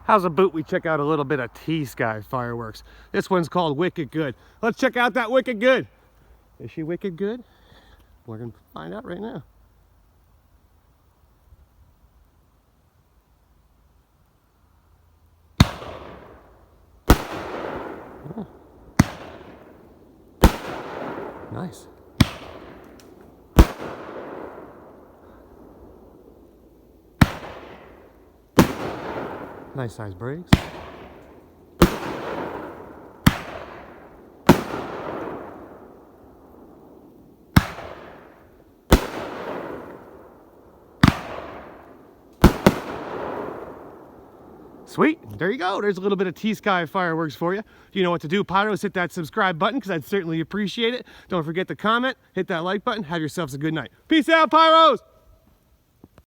How's about we check out a little bit of T-Sky fireworks? This one's called Wicked Good. Let's check out that Wicked Good. Is she wicked good? We're gonna find out right now. Oh. Nice. Nice size brakes. Sweet, there you go. There's a little bit of T-Sky fireworks for you. You know what to do, Pyros. Hit that subscribe button because I'd certainly appreciate it. Don't forget to comment, hit that like button. Have yourselves a good night. Peace out, Pyros!